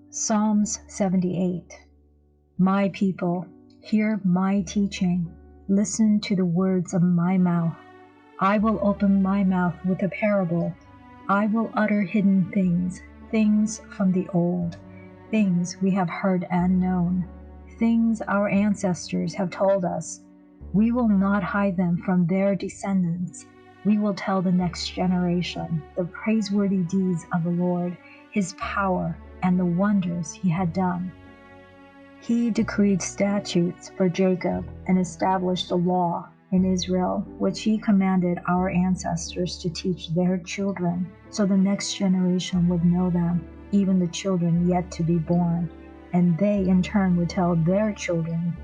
Psalms 78. My people, hear my teaching. Listen to the words of my mouth. I will open my mouth with a parable. I will utter hidden things, things from the old, things we have heard and known, things our ancestors have told us. We will not hide them from their descendants. We will tell the next generation the praiseworthy deeds of the Lord, his power, and the wonders he had done. He decreed statutes for Jacob and established a law in Israel, which he commanded our ancestors to teach their children, so the next generation would know them, even the children yet to be born, and they in turn would tell their children.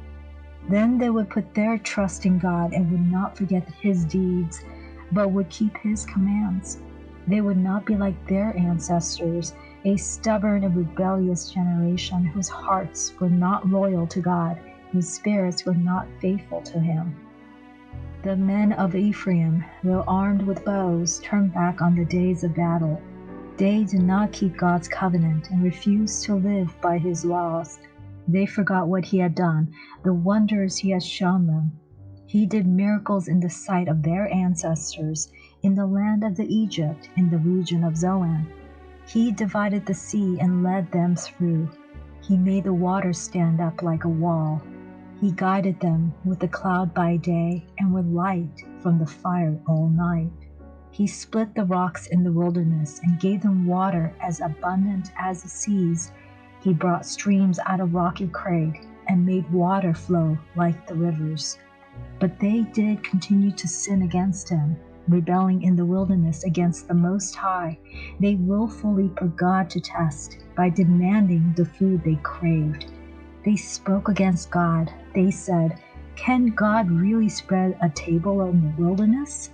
Then they would put their trust in God and would not forget his deeds, but would keep his commands. They would not be like their ancestors, a stubborn and rebellious generation whose hearts were not loyal to God, whose spirits were not faithful to him. The men of Ephraim, though armed with bows, turned back on the days of battle. They did not keep God's covenant and refused to live by his laws. They forgot what he had done, the wonders he had shown them. He did miracles in the sight of their ancestors, in the land of the Egypt, in the region of Zoan. He divided the sea and led them through. He made the waters stand up like a wall. He guided them with the cloud by day and with light from the fire all night. He split the rocks in the wilderness and gave them water as abundant as the seas. He brought streams out of rocky crag and made water flow like the rivers. But they did continue to sin against him, rebelling in the wilderness against the Most High. They willfully put God to test by demanding the food they craved. They spoke against God. They said, "Can God really spread a table in the wilderness?"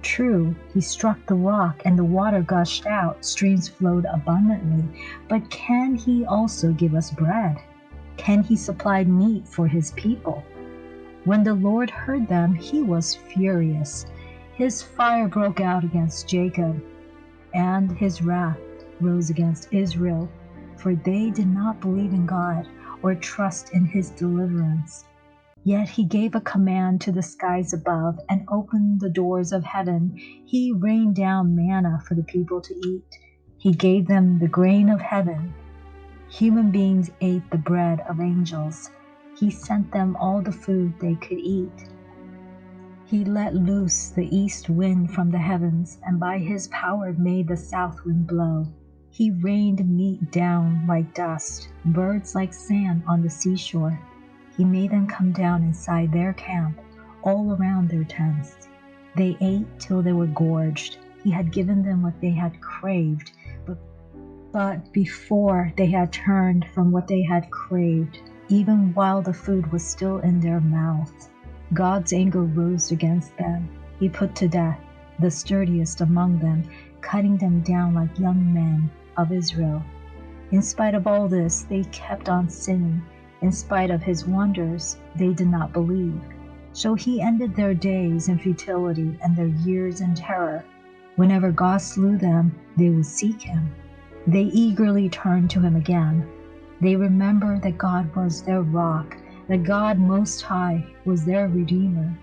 True, he struck the rock and the water gushed out, streams flowed abundantly, but can he also give us bread? Can he supply meat for his people? When the Lord heard them, he was furious. His fire broke out against Jacob, and his wrath rose against Israel, for they did not believe in God or trust in his deliverance. Yet he gave a command to the skies above and opened the doors of heaven. He rained down manna for the people to eat. He gave them the grain of heaven. Human beings ate the bread of angels. He sent them all the food they could eat. He let loose the east wind from the heavens, and by his power made the south wind blow. He rained meat down like dust, birds like sand on the seashore. He made them come down inside their camp, all around their tents. They ate till they were gorged. He had given them what they had craved, but before they had turned from what they had craved, even while the food was still in their mouths, God's anger rose against them. He put to death the sturdiest among them, cutting them down like young men of Israel. In spite of all this, they kept on sinning. In spite of his wonders, they did not believe. So he ended their days in futility and their years in terror. Whenever God slew them, they would seek him. They eagerly turned to him again. They remembered that God was their rock, that God Most High was their Redeemer.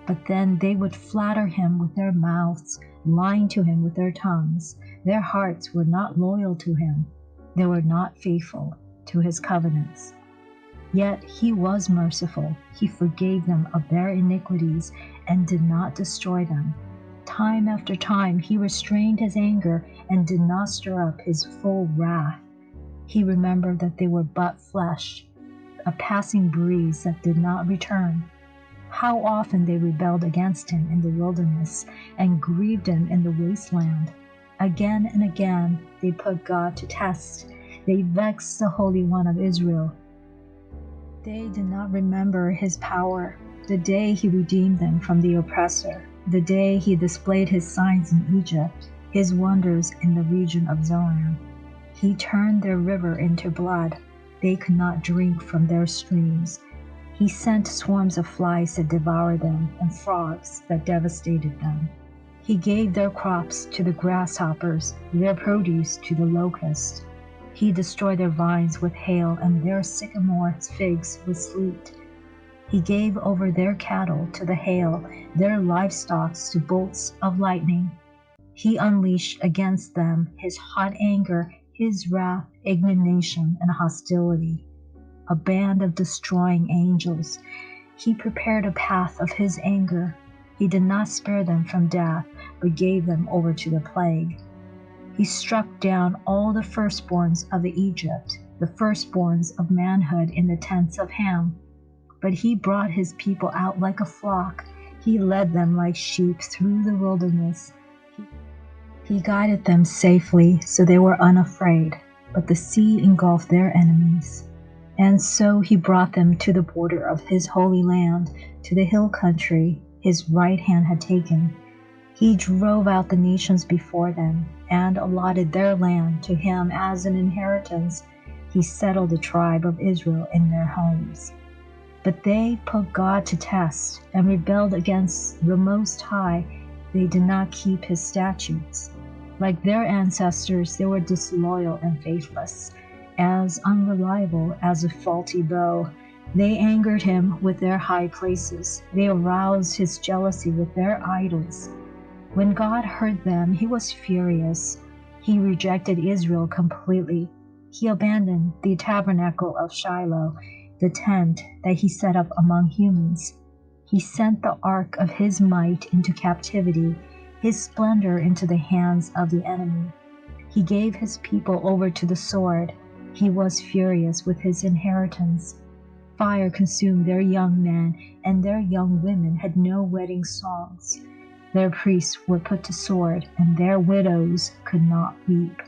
But then they would flatter him with their mouths, lying to him with their tongues. Their hearts were not loyal to him. They were not faithful to his covenants. Yet he was merciful. He forgave them of their iniquities and did not destroy them. Time after time he restrained his anger and did not stir up his full wrath. He remembered that they were but flesh, a passing breeze that did not return. How often they rebelled against him in the wilderness and grieved him in the wasteland. Again and again they put God to test. They vexed the Holy One of Israel. They did not remember his power, the day he redeemed them from the oppressor, the day he displayed his signs in Egypt, his wonders in the region of Zoan. He turned their river into blood. They could not drink from their streams. He sent swarms of flies to devour them and frogs that devastated them. He gave their crops to the grasshoppers, their produce to the locusts. He destroyed their vines with hail and their sycamore figs with sleet. He gave over their cattle to the hail, their livestock to bolts of lightning. He unleashed against them his hot anger, his wrath, indignation, and hostility. A band of destroying angels. He prepared a path of his anger. He did not spare them from death, but gave them over to the plague. He struck down all the firstborns of Egypt, the firstborns of manhood in the tents of Ham. But he brought his people out like a flock. He led them like sheep through the wilderness. He guided them safely, so they were unafraid, but the sea engulfed their enemies. And so he brought them to the border of his holy land, to the hill country his right hand had taken. He drove out the nations before them, and allotted their land to him as an inheritance. He settled the tribe of Israel in their homes. But they put God to test, and rebelled against the Most High. They did not keep his statutes. Like their ancestors, they were disloyal and faithless, as unreliable as a faulty bow. They angered him with their high places. They aroused his jealousy with their idols. When God heard them, he was furious. He rejected Israel completely. He abandoned the tabernacle of Shiloh, the tent that he set up among humans. He sent the ark of his might into captivity, his splendor into the hands of the enemy. He gave his people over to the sword. He was furious with his inheritance. Fire consumed their young men, and their young women had no wedding songs. Their priests were put to sword, and their widows could not weep.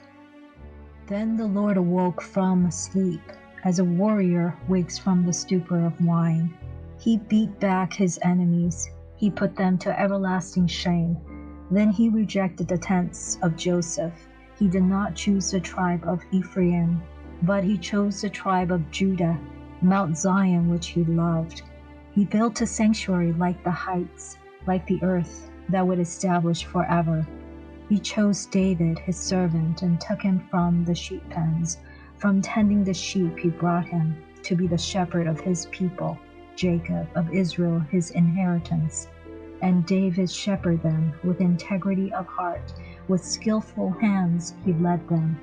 Then the Lord awoke from sleep, as a warrior wakes from the stupor of wine. He beat back his enemies. He put them to everlasting shame. Then he rejected the tents of Joseph. He did not choose the tribe of Ephraim, but he chose the tribe of Judah, Mount Zion, which he loved. He built a sanctuary like the heights, like the earth that would establish forever. He chose David, his servant, and took him from the sheep pens. From tending the sheep he brought him to be the shepherd of his people, Jacob, of Israel, his inheritance. And David shepherded them with integrity of heart. With skillful hands he led them.